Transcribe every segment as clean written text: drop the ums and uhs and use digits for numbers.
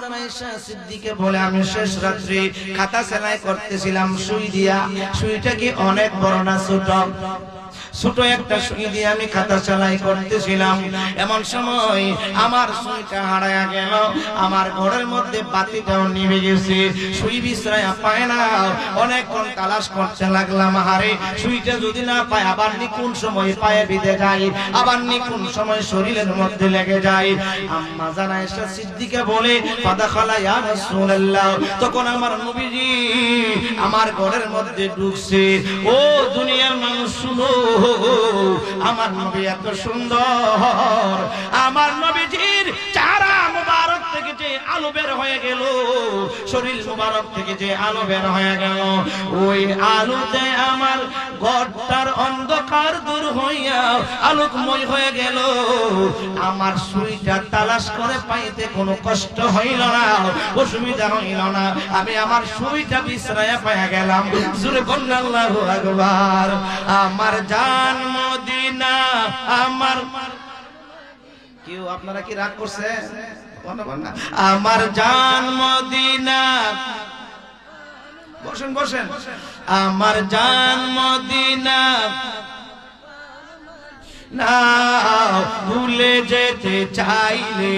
জান আয়েশা সিদ্দিকে বলে আমি শেষ রাত্রি খাতা সেলাই করতেছিলাম সুই দিয়া। সুইটা কি অনেক বড় না ছোট? ছোট একটা সুই দিয়ে আমি খাতা সেলাই করতেছিলাম। এমন সময় আমার সুইটা হারায়া গেল। আমার ঘরের মধ্যে বাতিটাও নিভে গেছে। সুই বিছরায়া পায় না। অনেকক্ষণ তালাশ করতে লাগলাম। হারে সুইটা যদি না পায়, আবার নিকুন সময় পায়ে বিঁধে যায়, আবার নিকুন সময় শরীরের মধ্যে লেগে যায়। আম্মা জান আয়েশা সিদ্দিকা বলে ফাদাখালা ইয়া রাসূলুল্লাহ, তখন আমার নবীজি আমার ঘরের মধ্যে ঢুকছে। ও দুনিয়ার মানুষ শুনো, আমার নবী এত সুন্দর। আমার নবীজির চেহারা মুবারক থেকে যে আলো বের হয়ে গেল, শরীর মুবারক থেকে যে আলো বের হয়ে গেল, ওই আলোতে আমার ঘরটার অন্ধকার দূর হইয়া আলোকময় হয়ে গেল। আমার সুইটা তালাশ করে পাইতে কোনো কষ্ট হইল না, অসুবিধা হইল না। আমি আমার সুইটা বিছরায়া পাইয়া গেলাম। জোরে বলেন আল্লাহু আকবার। আমার জান মদিনা, আমার কেউ আপনারা কি রাগ করছে? আমার জান মদিনা, বসেন বসেন। আমার জান মদিনা না ভুলে যেতে চাইলে,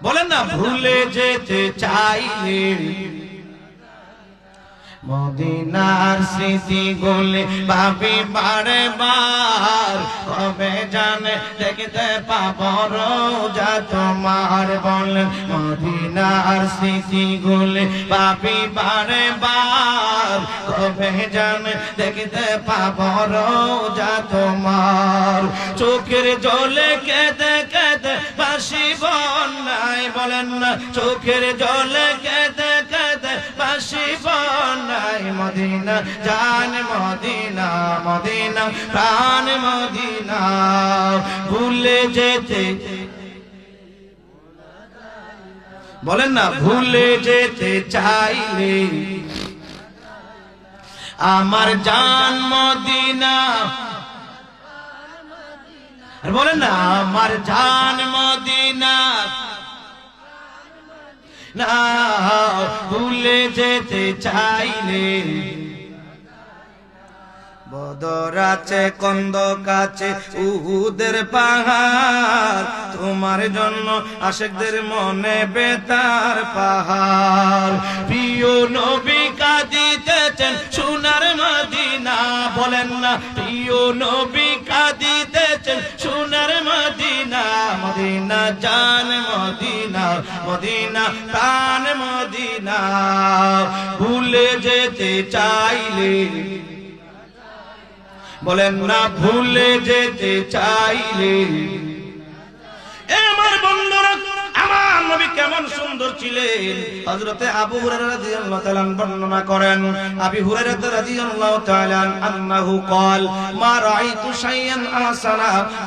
বলেন না, ভুলে যেতে চাইলে মদিনার স্মৃতি গুলি ভাবি বারে বার, কবে জানে দেখতে পাবো রোজা তোমার। বলেন মদিনার স্মৃতি গুলি ভাবি বারে বার, কবে জানে দেখতে পাবো রোজা তোমার। চোখের জলে কেঁদে কেঁদে বাসি বন্যায়, বলেন না, চোখের জলে কেঁদে কেঁদে বাসি বন্যায়। মদিনা জান মদিনা, মদিনা প্রাণ মদিনা, ভুলে যেতে, বলেন না, ভুলে যেতে চাইলে আমার জান মদিনা, বলেন না, আমার জান মদিনা না ভুলে যেতে চাইলে। বদর আছে কন্দক আছে উহুদের পাহাড়, তোমার জন্য আশিকদের মনে বেতার পাহাড়। প্রিয় নবী কাঁদিতেছেন সোনার মদিনা, বলেন না, প্রিয় নবী কাঁদিতেছেন সোনার মদিনা। মদিনা জান মদিনা, মদিনা প্রাণ মদিনা, ভুলে যেতে চাইলে, বলেন না, ভুলে যেতে চাইলে। আমার বন্ধুরা, আমার নবী কেমন সুন্দর ছিলেন। হযরতে আবু হুরায়রা রাদিয়াল্লাহু তাআলা বর্ণনা করেন, আবু হুরায়রা রাদিয়াল্লাহু তাআলা আন্নাহু قال ما رايت شيئا احسن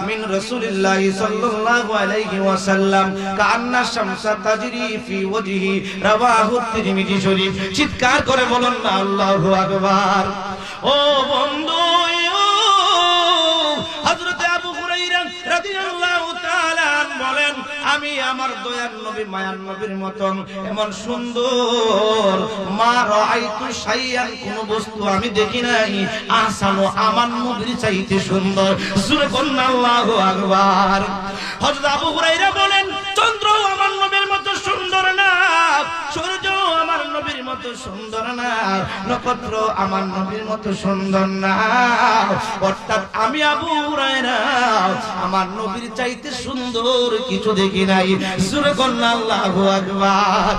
من رسول الله صلى الله عليه وسلم كأن الشمس تجري في وجهه رواه الترمذي শরীফ। চিৎকার করে বলুন না আল্লাহু আকবার। ও বন্ধু, হযরতে আবু হুরায়রা রাদিয়াল্লাহু তাআলা বলেন, আমি আমার দয়ার নবী মায়ার নবীর মতন এমন সুন্দর মা রাআইতু শাইআন, কোন বস্তু আমি দেখি নাই আহসানু আমার নবীর চাইতে সুন্দর। জোরে বলুন আল্লাহু আকবার। হযরত আবু হুরায়রা বলেন, চন্দ্র আমার নবীর মতো সুন্দর না, সূর্য আমার নবীর মতো সুন্দর না, নক্ষত্র আমার নবীর মতো সুন্দর না। অর্থাৎ আমি আবু হুরায়রা আমার নবীর চাইতে সুন্দর কিছু দেখি নাই। জোরে বলুন আল্লাহু আকবার।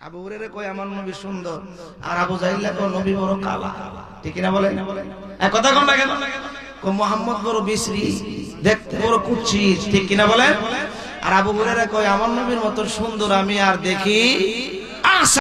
আবু হুরায়রা কয় আমার নবী সুন্দর, আর আবু জাহিল কয় নবী বড় কালা। ঠিক না বলেন? এক কথা কোন লাগে, মুহাম্মদ বড় বিশ্রী, দেখতে বড় কুৎসিত। ঠিক কিনা বলেন? আর আবু হুরায়রা কয় আমার নবীর মতো সুন্দর আমি আর দেখি